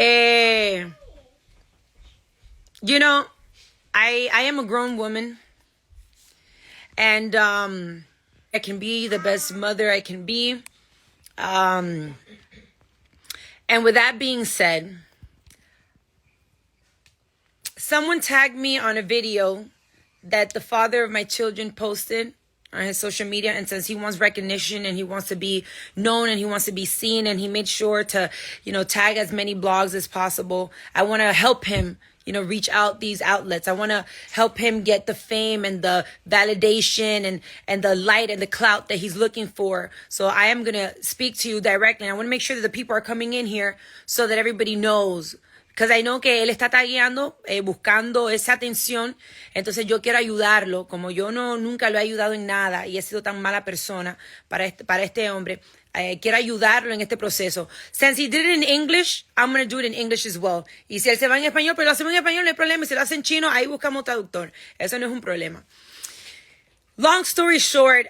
Eh, you know, I am a grown woman, and I can be the best mother I can be. And with that being said, someone tagged me on a video that the father of my children posted on his social media, and since he wants recognition and he wants to be known and he wants to be seen, and he made sure to, tag as many blogs as possible. I want to help him, reach out these outlets. I want to help him get the fame and the validation and the light and the clout that he's looking for. So I am going to speak to you directly. I want to make sure that the people are coming in here so that everybody knows. Because I know que él está tagueando, buscando esa atención. Entonces yo quiero ayudarlo. Como yo nunca lo he ayudado en nada y he sido tan mala persona para este hombre, quiero ayudarlo en este proceso. Since he did it in English, I'm going to do it in English as well. Y si él se va en español, pero lo hacemos en español, no hay problema. Y si lo hace en chino, ahí buscamos traductor. Eso no es un problema. Long story short,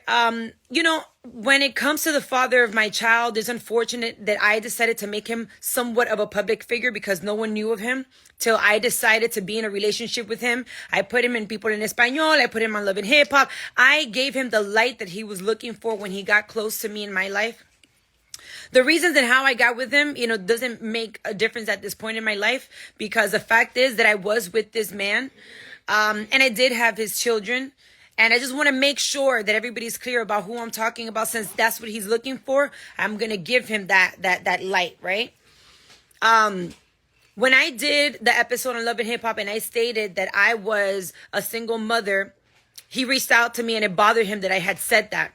when it comes to the father of my child, it's unfortunate that I decided to make him somewhat of a public figure because no one knew of him till I decided to be in a relationship with him. I put him in People in Español. I put him on Love and Hip Hop. I gave him the light that he was looking for when he got close to me in my life. The reasons and how I got with him, doesn't make a difference at this point in my life, because the fact is that I was with this man, and I did have his children. And I just want to make sure that everybody's clear about who I'm talking about, since that's what he's looking for. I'm going to give him that light, right? When I did the episode on Love and Hip Hop and I stated that I was a single mother, he reached out to me and it bothered him that I had said that.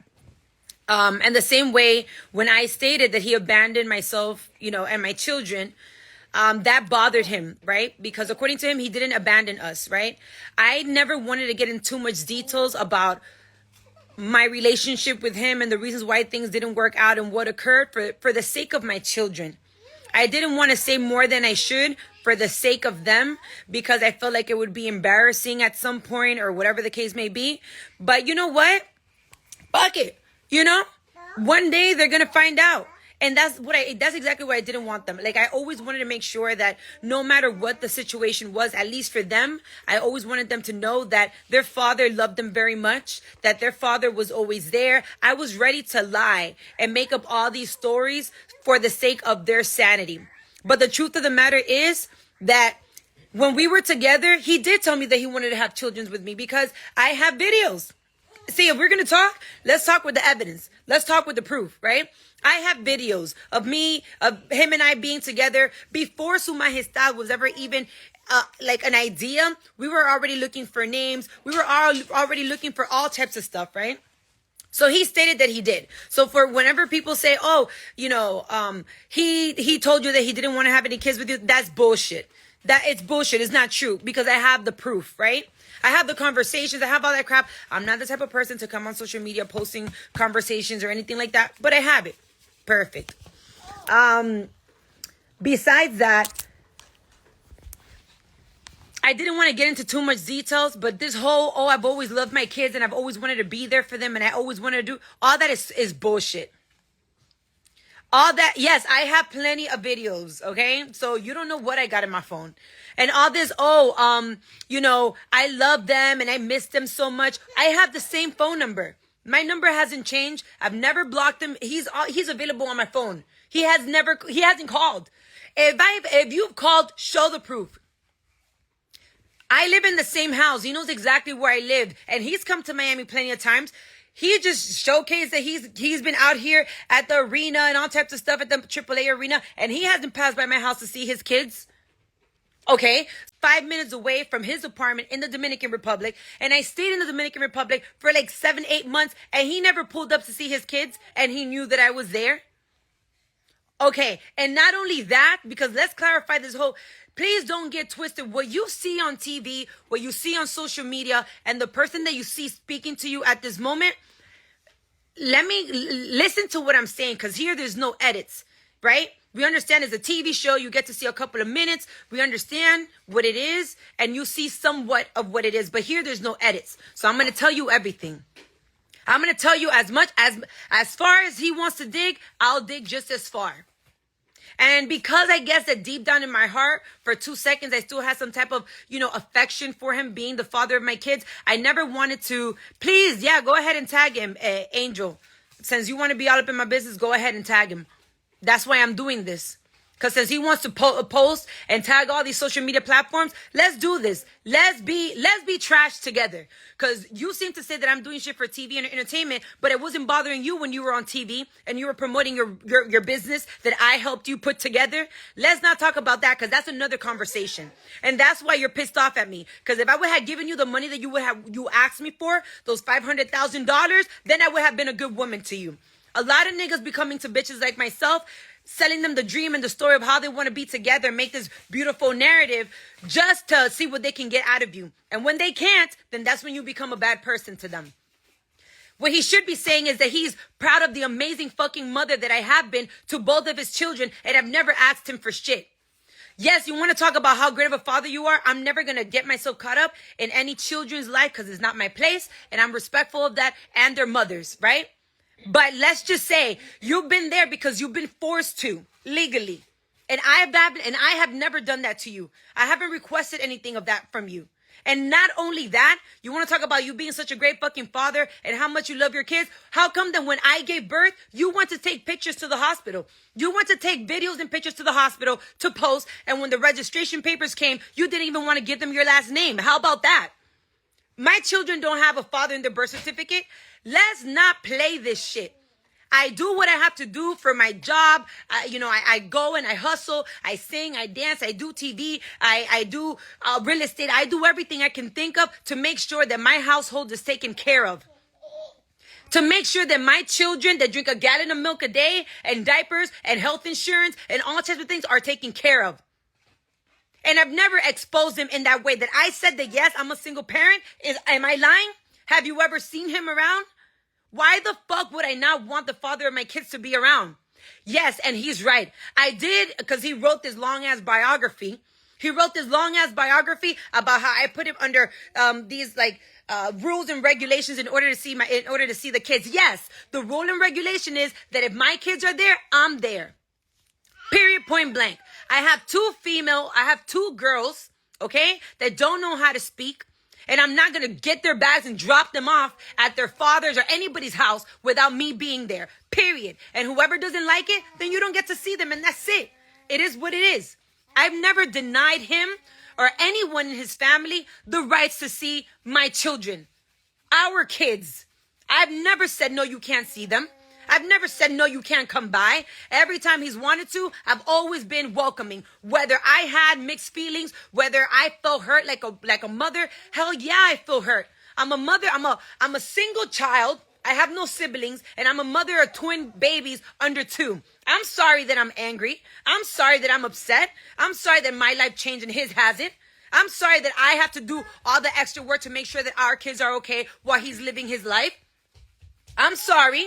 And the same way when I stated that he abandoned myself, and my children, that bothered him, right? Because according to him, he didn't abandon us, right? I never wanted to get into too much details about my relationship with him and the reasons why things didn't work out and what occurred for the sake of my children. I didn't want to say more than I should for the sake of them, because I felt like it would be embarrassing at some point or whatever the case may be. But you know what? Fuck it. One day they're going to find out. And that's exactly what I didn't want them. Like, I always wanted to make sure that no matter what the situation was, at least for them, I always wanted them to know that their father loved them very much, that their father was always there. I was ready to lie and make up all these stories for the sake of their sanity. But the truth of the matter is that when we were together, he did tell me that he wanted to have children with me, because I have videos. See, if we're going to talk, let's talk with the evidence. Let's talk with the proof, right? I have videos of him and I being together before Su Majestad was ever even like an idea. We were already looking for names. We were already looking for all types of stuff, right? So he stated that he did. So for whenever people say, he told you that he didn't want to have any kids with you, that's bullshit. It's bullshit. It's not true, because I have the proof, right? I have the conversations. I have all that crap. I'm not the type of person to come on social media posting conversations or anything like that, but I have it. Perfect. Besides that, I didn't want to get into too much details, but this whole, I've always loved my kids and I've always wanted to be there for them and I always wanted to do, all that is bullshit. All that, yes, I have plenty of videos, okay? So you don't know what I got in my phone. And all this, I love them and I miss them so much. I have the same phone number. My number hasn't changed. I've never blocked him. He's available on my phone. He hasn't called. If you've called, show the proof. I live in the same house. He knows exactly where I live. And he's come to Miami plenty of times. He just showcased that he's been out here at the arena and all types of stuff at the AAA arena, and he hasn't passed by my house to see his kids. Okay, 5 minutes away from his apartment in the Dominican Republic, and I stayed in the Dominican Republic for like 7-8 months, and he never pulled up to see his kids, and he knew that I was there. Okay, and not only that, because let's clarify this whole... Please don't get twisted. What you see on TV, what you see on social media, and the person that you see speaking to you at this moment, let me listen to what I'm saying, because here there's no edits, right? We understand it's a TV show. You get to see a couple of minutes. We understand what it is, and you see somewhat of what it is. But here there's no edits. So I'm going to tell you everything. I'm going to tell you as far as he wants to dig, I'll dig just as far. And because I guess that deep down in my heart, for 2 seconds, I still had some type of, affection for him being the father of my kids. I never wanted to, please, yeah, go ahead and tag him, Angel. Since you want to be all up in my business, go ahead and tag him. That's why I'm doing this. Because since he wants to post and tag all these social media platforms, let's do this. Let's be trash together. Because you seem to say that I'm doing shit for TV and entertainment, but it wasn't bothering you when you were on TV and you were promoting your business that I helped you put together. Let's not talk about that, because that's another conversation. And that's why you're pissed off at me. Because if I would have given you the money that you asked me for, those $500,000, then I would have been a good woman to you. A lot of niggas be coming to bitches like myself, selling them the dream and the story of how they want to be together, make this beautiful narrative just to see what they can get out of you. And when they can't, then that's when you become a bad person to them. What he should be saying is that he's proud of the amazing fucking mother that I have been to both of his children, and I've never asked him for shit. Yes, you want to talk about how great of a father you are. I'm never going to get myself caught up in any children's life because it's not my place, and I'm respectful of that and their mothers, right? But let's just say you've been there because you've been forced to legally. And I have never done that to you. I haven't requested anything of that from you. And not only that, you want to talk about you being such a great fucking father and how much you love your kids. How come that when I gave birth, you went to take pictures to the hospital? You went to take videos and pictures to the hospital to post. And when the registration papers came, you didn't even want to give them your last name. How about that? My children don't have a father in their birth certificate. Let's not play this shit. I do what I have to do for my job. I go and I hustle. I sing, I dance, I do TV. I do real estate. I do everything I can think of to make sure that my household is taken care of. To make sure that my children that drink a gallon of milk a day and diapers and health insurance and all types of things are taken care of. And I've never exposed him in that way. That I said that, yes, I'm a single parent. Am I lying? Have you ever seen him around? Why the fuck would I not want the father of my kids to be around? Yes, and he's right. I did, because he wrote this long-ass biography. He wrote this long-ass biography about how I put him under these rules and regulations in order to see the kids. Yes, the rule and regulation is that if my kids are there, I'm there. Period, point blank. I have two girls, okay, that don't know how to speak. And I'm not going to get their bags and drop them off at their father's or anybody's house without me being there. Period. And whoever doesn't like it, then you don't get to see them. And that's it. It is what it is. I've never denied him or anyone in his family the rights to see my children. Our kids. I've never said, no, you can't see them. I've never said, no, you can't come by. Every time he's wanted to, I've always been welcoming. Whether I had mixed feelings, whether I felt hurt like a mother, hell yeah, I feel hurt. I'm a mother. I'm a single child. I have no siblings, and I'm a mother of twin babies under 2. I'm sorry that I'm angry. I'm sorry that I'm upset. I'm sorry that my life changed and his hasn't. I'm sorry that I have to do all the extra work to make sure that our kids are okay while he's living his life. I'm sorry.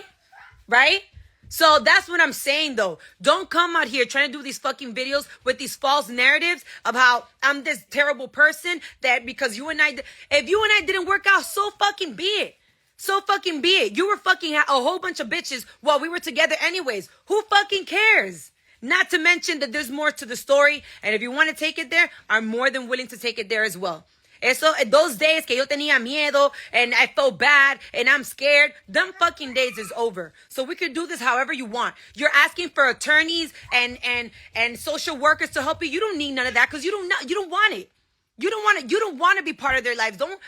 Right? So that's what I'm saying, though. Don't come out here trying to do these fucking videos with these false narratives of how I'm this terrible person that because if you and I didn't work out, so fucking be it. So fucking be it. You were fucking a whole bunch of bitches while we were together anyways. Who fucking cares? Not to mention that there's more to the story. And if you want to take it there, I'm more than willing to take it there as well. Those days que yo tenía miedo and I felt bad and I'm scared, them fucking days is over. So we could do this however you want. You're asking for attorneys and social workers to help you. You don't need none of that because you don't want it. You don't want to be part of their lives. Don't